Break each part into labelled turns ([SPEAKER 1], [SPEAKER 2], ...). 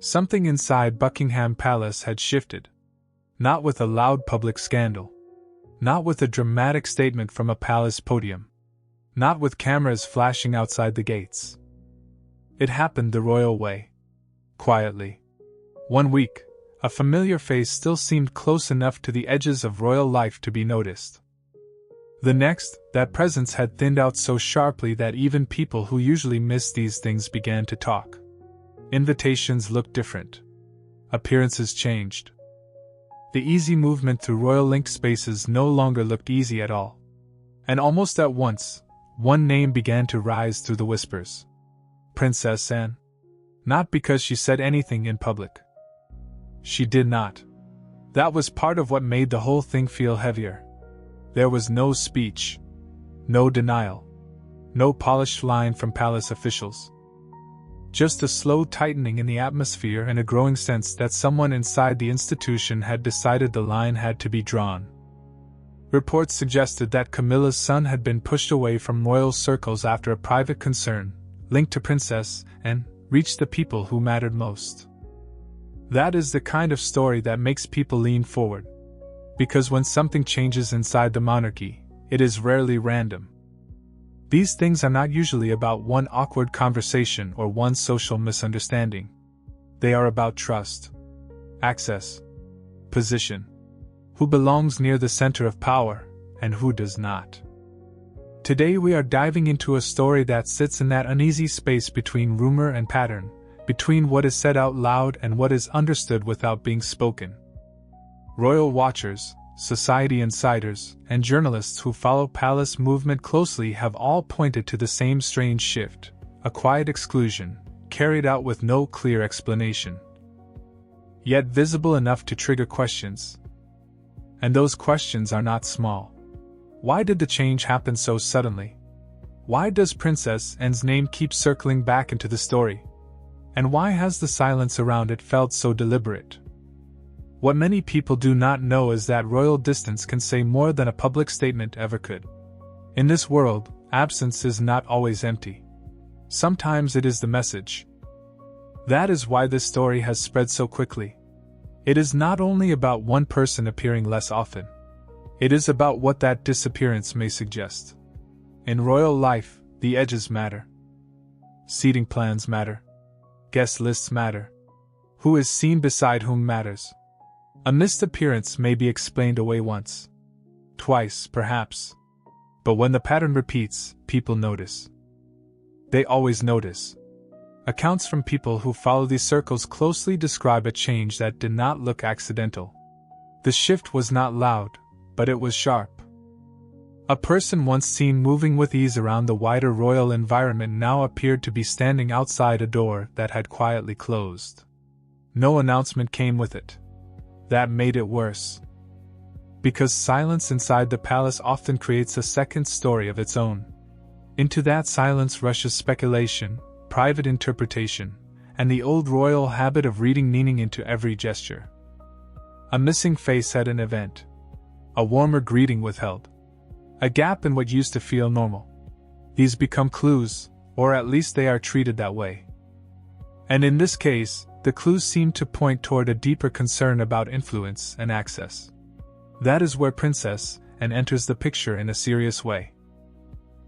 [SPEAKER 1] Something inside Buckingham Palace had shifted. Not with a loud public scandal. Not with a dramatic statement from a palace podium. Not with cameras flashing outside the gates. It happened the royal way. Quietly. 1 week, a familiar face still seemed close enough to the edges of royal life to be noticed. The next, that presence had thinned out so sharply that even people who usually miss these things began to talk. Invitations looked different. Appearances changed. The easy movement through royal-linked spaces no longer looked easy at all. And almost at once, one name began to rise through the whispers. Princess Anne. Not because she said anything in public. She did not. That was part of what made the whole thing feel heavier. There was no speech. No denial. No polished line from palace officials. Just a slow tightening in the atmosphere and a growing sense that someone inside the institution had decided the line had to be drawn. Reports suggested that Camilla's son had been pushed away from royal circles after a private concern, linked to Princess Anne, reached the people who mattered most. That is the kind of story that makes people lean forward. Because when something changes inside the monarchy, it is rarely random. These things are not usually about one awkward conversation or one social misunderstanding. They are about trust, access, position. Who belongs near the center of power, and who does not. Today we are diving into a story that sits in that uneasy space between rumor and pattern, between what is said out loud and what is understood without being spoken. Royal watchers, society insiders, and journalists who follow palace movement closely have all pointed to the same strange shift, a quiet exclusion, carried out with no clear explanation. Yet visible enough to trigger questions. And those questions are not small. Why did the change happen so suddenly? Why does Princess Anne's name keep circling back into the story? And why has the silence around it felt so deliberate? What many people do not know is that royal distance can say more than a public statement ever could. In this world, absence is not always empty. Sometimes it is the message. That is why this story has spread so quickly. It is not only about one person appearing less often. It is about what that disappearance may suggest. In royal life, the edges matter. Seating plans matter. Guest lists matter. Who is seen beside whom matters. A missed appearance may be explained away once. Twice, perhaps. But when the pattern repeats, people notice. They always notice. Accounts from people who follow these circles closely describe a change that did not look accidental. The shift was not loud, but it was sharp. A person once seen moving with ease around the wider royal environment now appeared to be standing outside a door that had quietly closed. No announcement came with it. That made it worse. Because silence inside the palace often creates a second story of its own. Into that silence rushes speculation, private interpretation, and the old royal habit of reading meaning into every gesture. A missing face at an event. A warmer greeting withheld. A gap in what used to feel normal. These become clues, or at least they are treated that way. And in this case, the clues seem to point toward a deeper concern about influence and access. That is where Princess Anne enters the picture in a serious way.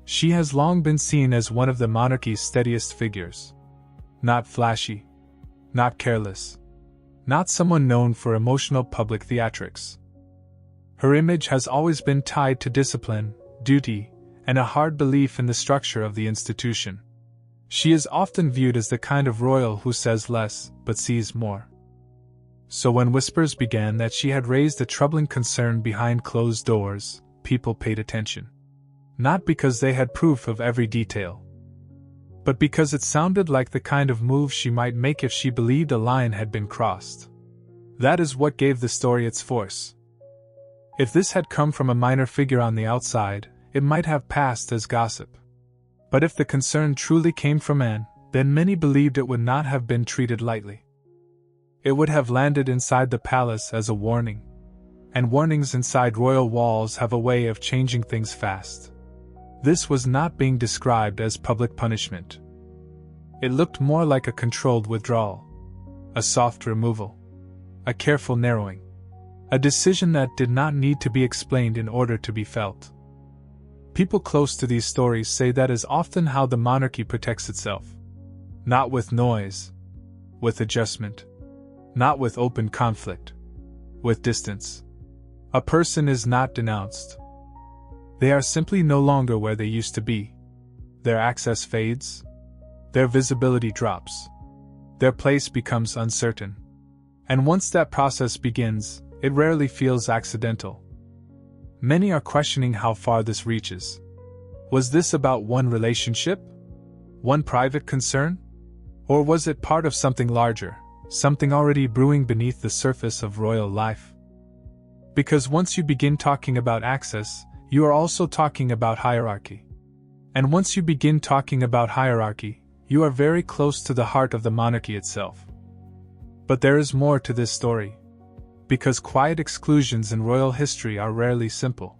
[SPEAKER 1] She has long been seen as one of the monarchy's steadiest figures. Not flashy. Not careless. Not someone known for emotional public theatrics. Her image has always been tied to discipline, duty, and a hard belief in the structure of the institution. She is often viewed as the kind of royal who says less, but sees more. So when whispers began that she had raised a troubling concern behind closed doors, people paid attention. Not because they had proof of every detail, but because it sounded like the kind of move she might make if she believed a line had been crossed. That is what gave the story its force. If this had come from a minor figure on the outside, it might have passed as gossip. But if the concern truly came from Anne, then many believed it would not have been treated lightly. It would have landed inside the palace as a warning. And warnings inside royal walls have a way of changing things fast. This was not being described as public punishment. It looked more like a controlled withdrawal. a soft removal, a careful narrowing, a decision that did not need to be explained in order to be felt. People close to these stories say that is often how the monarchy protects itself. Not with noise, with adjustment. Not with open conflict, with distance. A person is not denounced. They are simply no longer where they used to be. Their access fades. Their visibility drops. Their place becomes uncertain. And once that process begins, it rarely feels accidental. Many are questioning how far this reaches. Was this about one relationship? One private concern? Or was it part of something larger, something already brewing beneath the surface of royal life? Because once you begin talking about access, you are also talking about hierarchy. And once you begin talking about hierarchy, you are very close to the heart of the monarchy itself. But there is more to this story. Because quiet exclusions in royal history are rarely simple.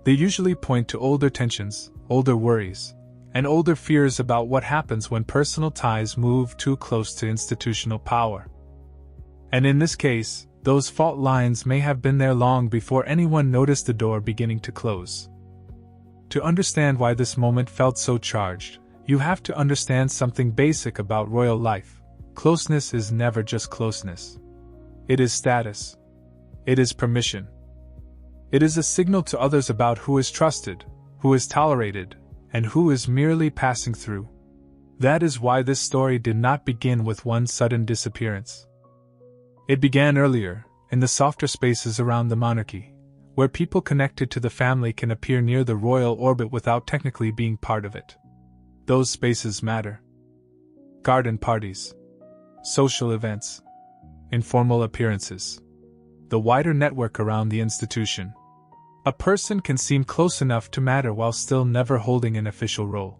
[SPEAKER 1] They usually point to older tensions, older worries, and older fears about what happens when personal ties move too close to institutional power. And in this case, those fault lines may have been there long before anyone noticed the door beginning to close. To understand why this moment felt so charged, you have to understand something basic about royal life. Closeness is never just closeness. It is status. It is permission. It is a signal to others about who is trusted, who is tolerated, and who is merely passing through. That is why this story did not begin with one sudden disappearance. It began earlier, in the softer spaces around the monarchy, where people connected to the family can appear near the royal orbit without technically being part of it. Those spaces matter. Garden parties, social events, informal appearances, the wider network around the institution. A person can seem close enough to matter while still never holding an official role.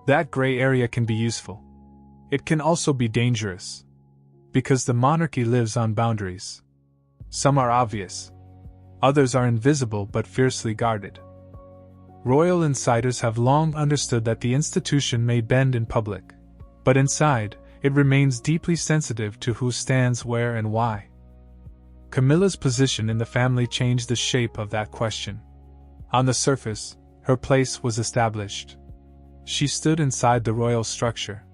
[SPEAKER 1] That gray area can be useful. It can also be dangerous. Because the monarchy lives on boundaries. Some are obvious. Others are invisible but fiercely guarded. Royal insiders have long understood that the institution may bend in public, but inside, it remains deeply sensitive to who stands where and why. Camilla's position in the family changed the shape of that question. On the surface, her place was established. She stood inside the royal structure.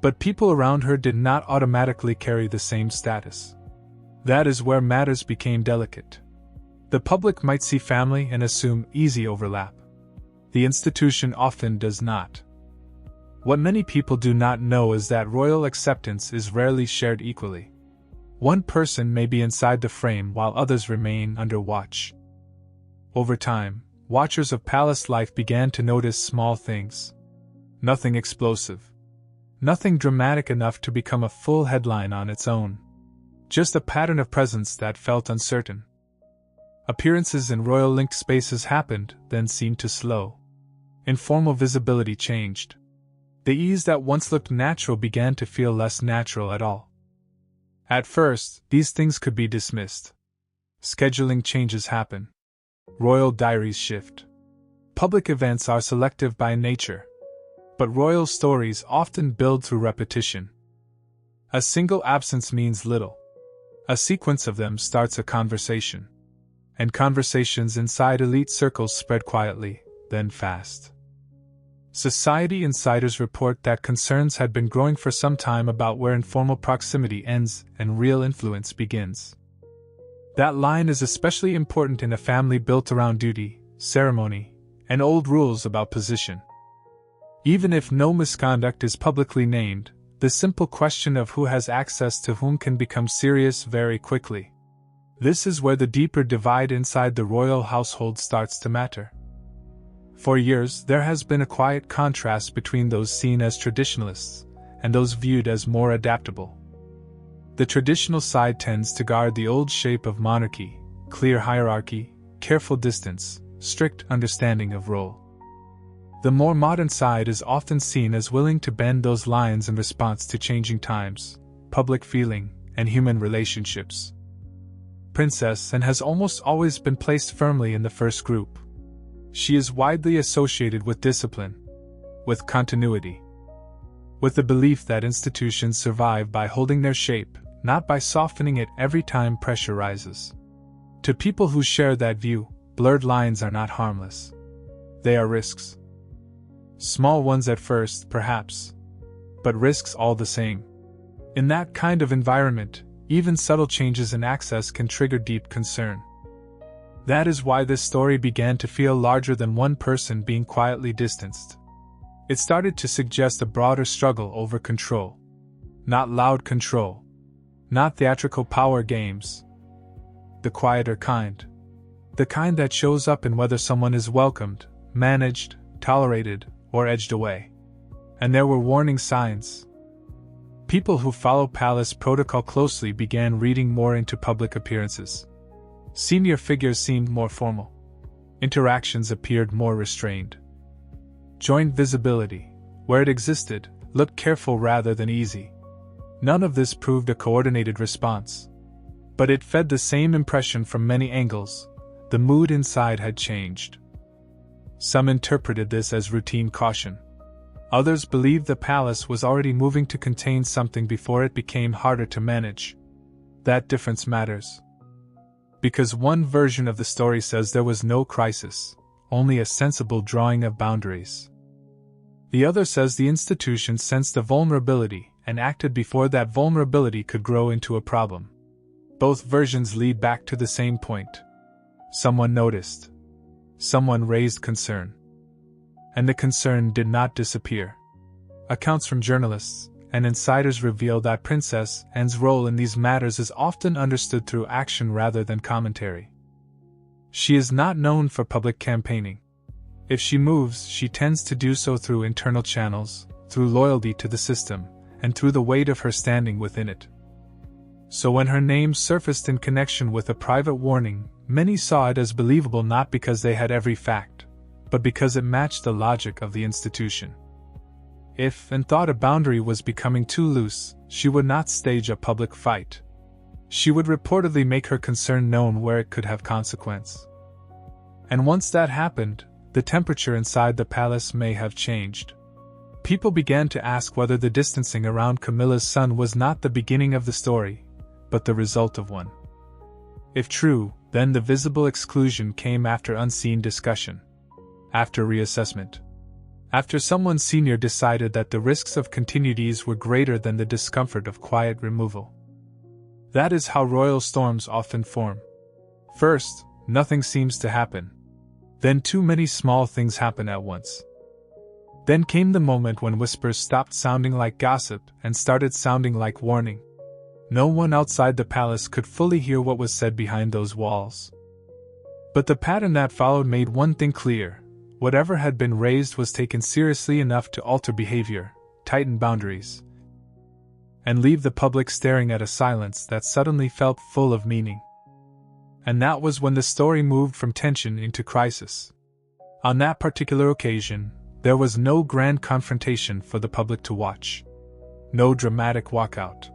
[SPEAKER 1] But people around her did not automatically carry the same status. That is where matters became delicate. The public might see family and assume easy overlap. The institution often does not. What many people do not know is that royal acceptance is rarely shared equally. One person may be inside the frame while others remain under watch. Over time, watchers of palace life began to notice small things. Nothing explosive. Nothing dramatic enough to become a full headline on its own. Just a pattern of presence that felt uncertain. Appearances in royal-linked spaces happened, then seemed to slow. Informal visibility changed. The ease that once looked natural began to feel less natural at all. At first, these things could be dismissed. Scheduling changes happen. Royal diaries shift. Public events are selective by nature. But royal stories often build through repetition. A single absence means little. A sequence of them starts a conversation. And conversations inside elite circles spread quietly, then fast. Society insiders report that concerns had been growing for some time about where informal proximity ends and real influence begins. That line is especially important in a family built around duty, ceremony, and old rules about position. Even if no misconduct is publicly named, the simple question of who has access to whom can become serious very quickly. This is where the deeper divide inside the royal household starts to matter. For years, there has been a quiet contrast between those seen as traditionalists and those viewed as more adaptable. The traditional side tends to guard the old shape of monarchy, clear hierarchy, careful distance, strict understanding of role. The more modern side is often seen as willing to bend those lines in response to changing times, public feeling, and human relationships. Princess Anne has almost always been placed firmly in the first group. She is widely associated with discipline, with continuity, with the belief that institutions survive by holding their shape, not by softening it every time pressure rises. To people who share that view, blurred lines are not harmless. They are risks. Small ones at first, perhaps, but risks all the same. In that kind of environment, even subtle changes in access can trigger deep concern. That is why this story began to feel larger than one person being quietly distanced. It started to suggest a broader struggle over control. Not loud control. Not theatrical power games. The quieter kind. The kind that shows up in whether someone is welcomed, managed, tolerated, or edged away. And there were warning signs. People who follow palace protocol closely began reading more into public appearances. Senior figures seemed more formal. Interactions appeared more restrained. Joint visibility, where it existed, looked careful rather than easy. None of this proved a coordinated response. But it fed the same impression from many angles. The mood inside had changed. Some interpreted this as routine caution. Others believed the palace was already moving to contain something before it became harder to manage. That difference matters. Because one version of the story says there was no crisis, only a sensible drawing of boundaries. The other says the institution sensed a vulnerability and acted before that vulnerability could grow into a problem. Both versions lead back to the same point. Someone noticed. Someone raised concern. And the concern did not disappear. Accounts from journalists and insiders reveal that Princess Anne's role in these matters is often understood through action rather than commentary. She is not known for public campaigning. If she moves, she tends to do so through internal channels, through loyalty to the system, and through the weight of her standing within it. So when her name surfaced in connection with a private warning, many saw it as believable not because they had every fact, but because it matched the logic of the institution. If and thought a boundary was becoming too loose, she would not stage a public fight. She would reportedly make her concern known where it could have consequence. And once that happened, the temperature inside the palace may have changed. People began to ask whether the distancing around Camilla's son was not the beginning of the story, but the result of one. If true, then the visible exclusion came after unseen discussion. After reassessment. After someone senior decided that the risks of continuities were greater than the discomfort of quiet removal. That is how royal storms often form. First, nothing seems to happen. Then too many small things happen at once. Then came the moment when whispers stopped sounding like gossip and started sounding like warning. No one outside the palace could fully hear what was said behind those walls. But the pattern that followed made one thing clear. Whatever had been raised was taken seriously enough to alter behavior, tighten boundaries, and leave the public staring at a silence that suddenly felt full of meaning. And that was when the story moved from tension into crisis. On that particular occasion, there was no grand confrontation for the public to watch. No dramatic walkout.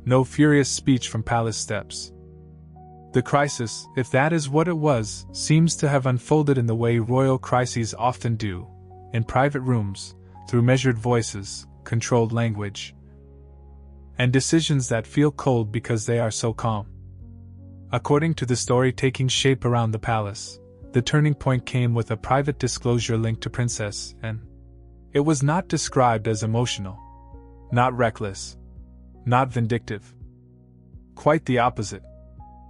[SPEAKER 1] No furious speech from palace steps. The crisis, if that is what it was, seems to have unfolded in the way royal crises often do, in private rooms, through measured voices, controlled language, and decisions that feel cold because they are so calm. According to the story taking shape around the palace, the turning point came with a private disclosure linked to Princess Anne. It was not described as emotional, not reckless, not vindictive. Quite the opposite.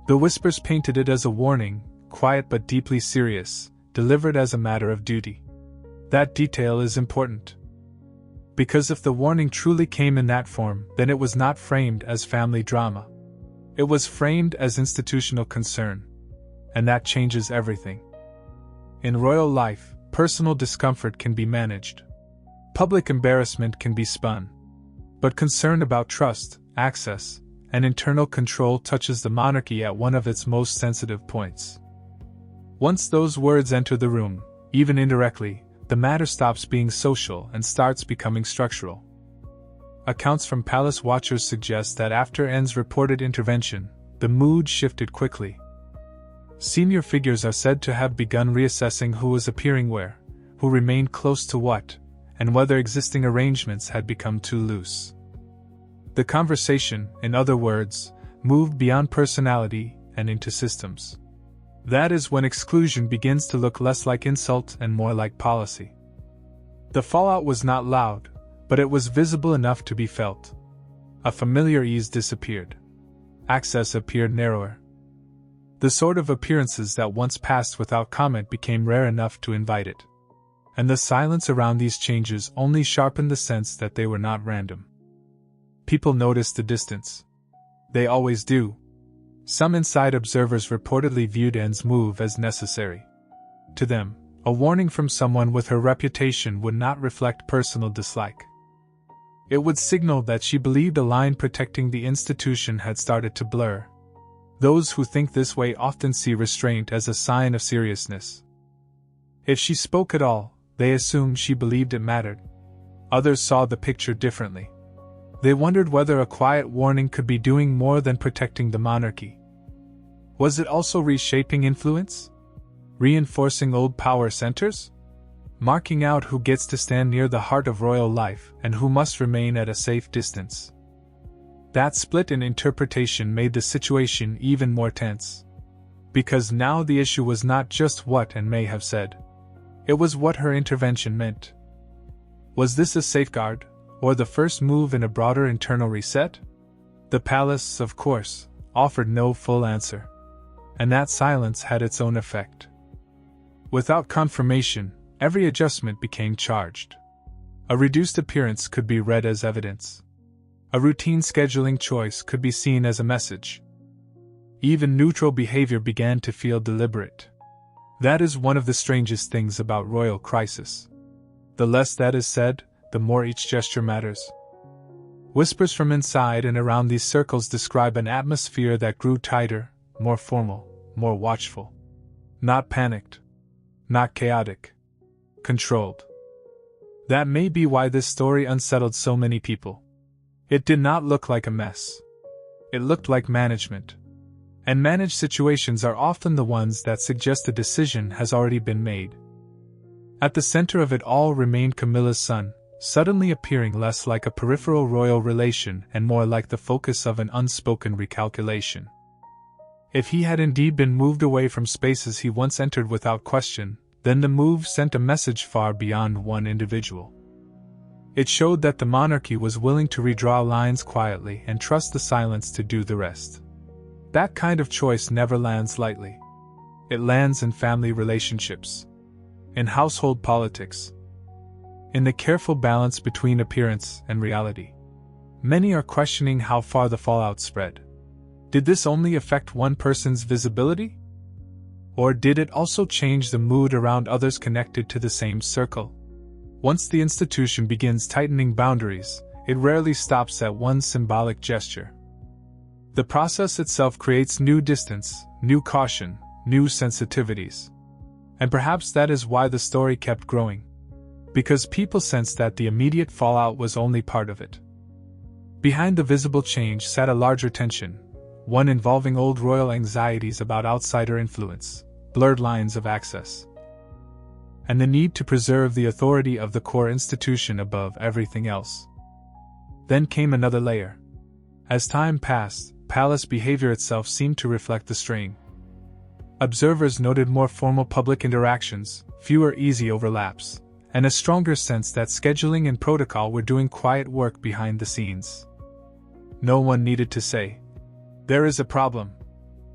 [SPEAKER 1] The whispers painted it as a warning, quiet but deeply serious, delivered as a matter of duty. That detail is important. Because if the warning truly came in that form, then it was not framed as family drama. It was framed as institutional concern. And that changes everything. In royal life, personal discomfort can be managed. Public embarrassment can be spun. But concern about trust, access, and internal control touches the monarchy at one of its most sensitive points. Once those words enter the room, even indirectly, the matter stops being social and starts becoming structural. Accounts from palace watchers suggest that after Anne's reported intervention, the mood shifted quickly. Senior figures are said to have begun reassessing who was appearing where, who remained close to what, and whether existing arrangements had become too loose. The conversation, in other words, moved beyond personality and into systems. That is when exclusion begins to look less like insult and more like policy. The fallout was not loud, but it was visible enough to be felt. A familiar ease disappeared. Access appeared narrower. The sort of appearances that once passed without comment became rare enough to invite it. And the silence around these changes only sharpened the sense that they were not random. People noticed the distance. They always do. Some inside observers reportedly viewed Anne's move as necessary. To them, a warning from someone with her reputation would not reflect personal dislike. It would signal that she believed a line protecting the institution had started to blur. Those who think this way often see restraint as a sign of seriousness. If she spoke at all, they assumed she believed it mattered. Others saw the picture differently. They wondered whether a quiet warning could be doing more than protecting the monarchy. Was it also reshaping influence? Reinforcing old power centers? Marking out who gets to stand near the heart of royal life and who must remain at a safe distance? That split in interpretation made the situation even more tense. Because now the issue was not just what Anne may have said. It was what her intervention meant. Was this a safeguard, or the first move in a broader internal reset? The palace, of course, offered no full answer. And that silence had its own effect. Without confirmation, every adjustment became charged. A reduced appearance could be read as evidence. A routine scheduling choice could be seen as a message. Even neutral behavior began to feel deliberate. That is one of the strangest things about royal crisis. The less that is said, the more each gesture matters. Whispers from inside and around these circles describe an atmosphere that grew tighter, more formal, more watchful. Not panicked. Not chaotic. Controlled. That may be why this story unsettled so many people. It did not look like a mess. It looked like management. And managed situations are often the ones that suggest a decision has already been made. At the center of it all remained Camilla's son, suddenly appearing less like a peripheral royal relation and more like the focus of an unspoken recalculation. If he had indeed been moved away from spaces he once entered without question, then the move sent a message far beyond one individual. It showed that the monarchy was willing to redraw lines quietly and trust the silence to do the rest. That kind of choice never lands lightly. It lands in family relationships, in household politics, in the careful balance between appearance and reality. Many are questioning how far the fallout spread. Did this only affect one person's visibility? Or did it also change the mood around others connected to the same circle? Once the institution begins tightening boundaries, it rarely stops at one symbolic gesture. The process itself creates new distance, new caution, new sensitivities. And perhaps that is why the story kept growing. Because people sensed that the immediate fallout was only part of it. Behind the visible change sat a larger tension, one involving old royal anxieties about outsider influence, blurred lines of access, and the need to preserve the authority of the core institution above everything else. Then came another layer. As time passed, palace behavior itself seemed to reflect the strain. Observers noted more formal public interactions, fewer easy overlaps, and a stronger sense that scheduling and protocol were doing quiet work behind the scenes. No one needed to say, "There is a problem."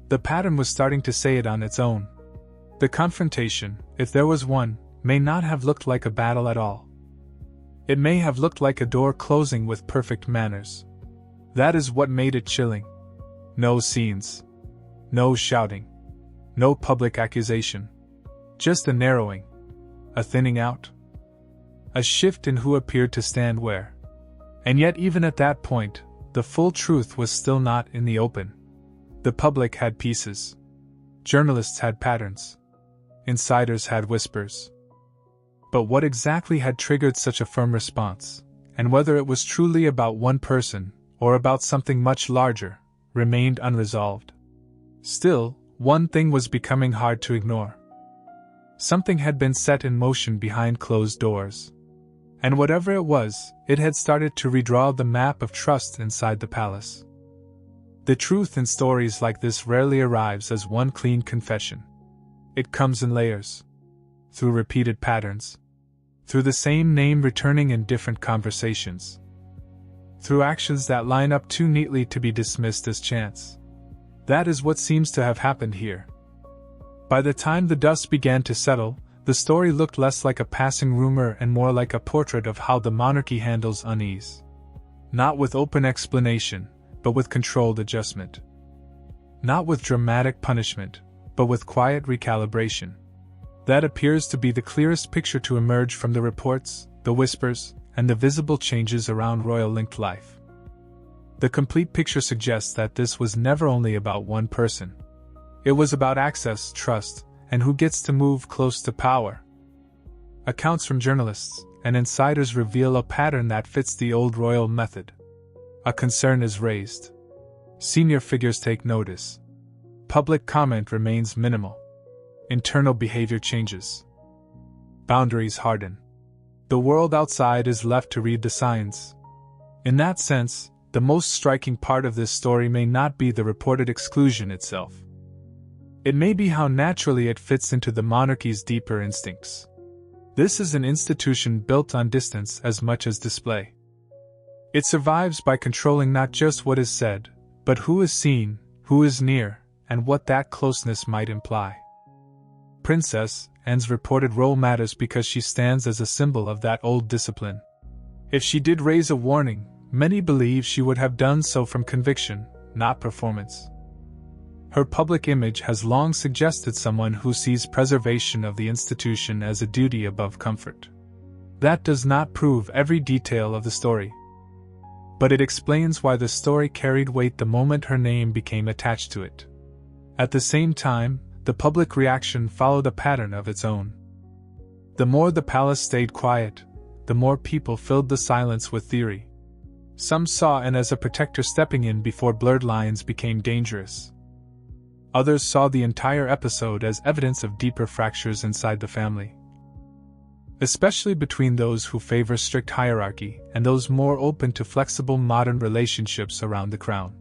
[SPEAKER 1] The pattern was starting to say it on its own. The confrontation, if there was one, may not have looked like a battle at all. It may have looked like a door closing with perfect manners. That is what made it chilling. No scenes. No shouting. No public accusation. Just a narrowing. A thinning out. A shift in who appeared to stand where. And yet even at that point, the full truth was still not in the open. The public had pieces. Journalists had patterns. Insiders had whispers. But what exactly had triggered such a firm response, and whether it was truly about one person, or about something much larger, remained unresolved. Still, one thing was becoming hard to ignore. Something had been set in motion behind closed doors. And whatever it was, it had started to redraw the map of trust inside the palace. The truth in stories like this rarely arrives as one clean confession. It comes in layers. Through repeated patterns. Through the same name returning in different conversations. Through actions that line up too neatly to be dismissed as chance. That is what seems to have happened here. By the time the dust began to settle, the story looked less like a passing rumor and more like a portrait of how the monarchy handles unease. Not with open explanation, but with controlled adjustment. Not with dramatic punishment, but with quiet recalibration. That appears to be the clearest picture to emerge from the reports, the whispers, and the visible changes around royal-linked life. The complete picture suggests that this was never only about one person. It was about access, trust, and who gets to move close to power. Accounts from journalists and insiders reveal a pattern that fits the old royal method. A concern is raised. Senior figures take notice. Public comment remains minimal. Internal behavior changes. Boundaries harden. The world outside is left to read the signs. In that sense, the most striking part of this story may not be the reported exclusion itself. It may be how naturally it fits into the monarchy's deeper instincts. This is an institution built on distance as much as display. It survives by controlling not just what is said, but who is seen, who is near, and what that closeness might imply. Princess Anne's reported role matters because she stands as a symbol of that old discipline. If she did raise a warning, many believe she would have done so from conviction, not performance. Her public image has long suggested someone who sees preservation of the institution as a duty above comfort. That does not prove every detail of the story. But it explains why the story carried weight the moment her name became attached to it. At the same time, the public reaction followed a pattern of its own. The more the palace stayed quiet, the more people filled the silence with theory. Some saw Anne as a protector stepping in before blurred lines became dangerous. Others saw the entire episode as evidence of deeper fractures inside the family. Especially between those who favor strict hierarchy and those more open to flexible modern relationships around the crown.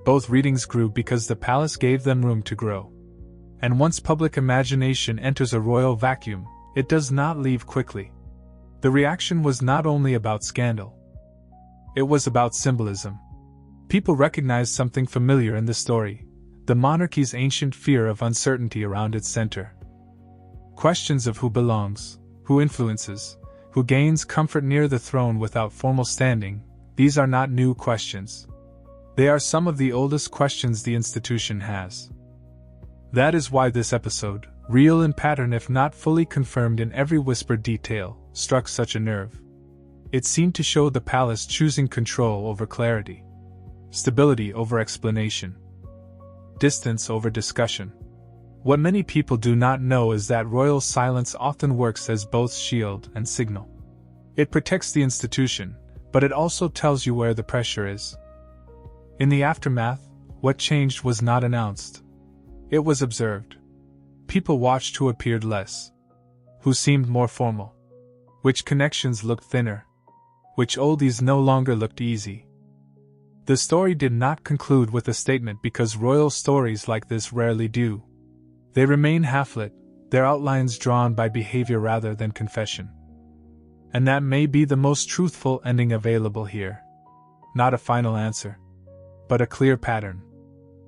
[SPEAKER 1] Both readings grew because the palace gave them room to grow. And once public imagination enters a royal vacuum, it does not leave quickly. The reaction was not only about scandal. It was about symbolism. People recognized something familiar in the story. The monarchy's ancient fear of uncertainty around its center. Questions of who belongs, who influences, who gains comfort near the throne without formal standing, these are not new questions. They are some of the oldest questions the institution has. That is why this episode, real in pattern if not fully confirmed in every whispered detail, struck such a nerve. It seemed to show the palace choosing control over clarity, stability over explanation, distance over discussion. What many people do not know is that royal silence often works as both shield and signal. It protects the institution, but it also tells you where the pressure is. In the aftermath, what changed was not announced. It was observed. People watched who appeared less, who seemed more formal, which connections looked thinner, which oldies no longer looked easy. The story did not conclude with a statement because royal stories like this rarely do. They remain half-lit, their outlines drawn by behavior rather than confession. And that may be the most truthful ending available here. Not a final answer, but a clear pattern.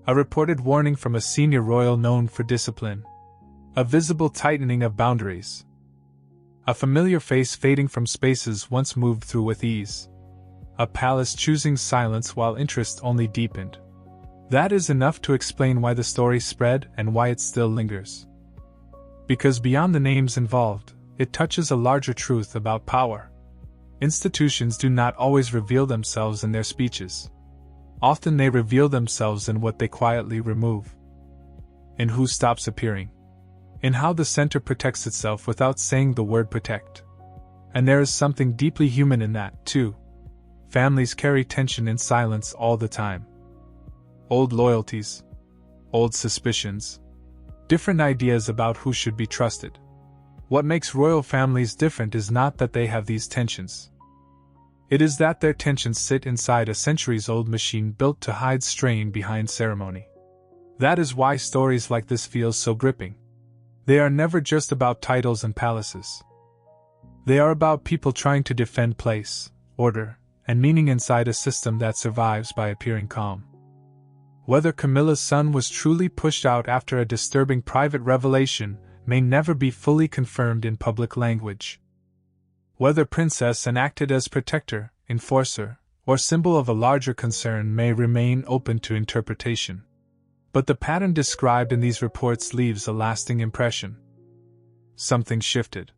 [SPEAKER 1] A reported warning from a senior royal known for discipline. A visible tightening of boundaries. A familiar face fading from spaces once moved through with ease. A palace choosing silence while interest only deepened. That is enough to explain why the story spread and why it still lingers. Because beyond the names involved, it touches a larger truth about power. Institutions do not always reveal themselves in their speeches. Often they reveal themselves in what they quietly remove. In who stops appearing. In how the center protects itself without saying the word protect. And there is something deeply human in that, too. Families carry tension in silence all the time. Old loyalties. Old suspicions. Different ideas about who should be trusted. What makes royal families different is not that they have these tensions. It is that their tensions sit inside a centuries-old machine built to hide strain behind ceremony. That is why stories like this feel so gripping. They are never just about titles and palaces. They are about people trying to defend place, order, and meaning inside a system that survives by appearing calm. Whether Camilla's son was truly pushed out after a disturbing private revelation may never be fully confirmed in public language. Whether Princess Anne acted as protector, enforcer, or symbol of a larger concern may remain open to interpretation. But the pattern described in these reports leaves a lasting impression. Something shifted.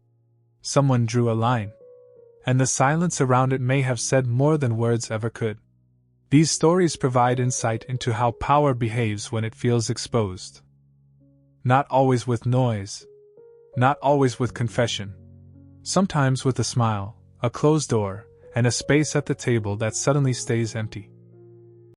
[SPEAKER 1] Someone drew a line. And the silence around it may have said more than words ever could. These stories provide insight into how power behaves when it feels exposed. Not always with noise. Not always with confession. Sometimes with a smile, a closed door, and a space at the table that suddenly stays empty.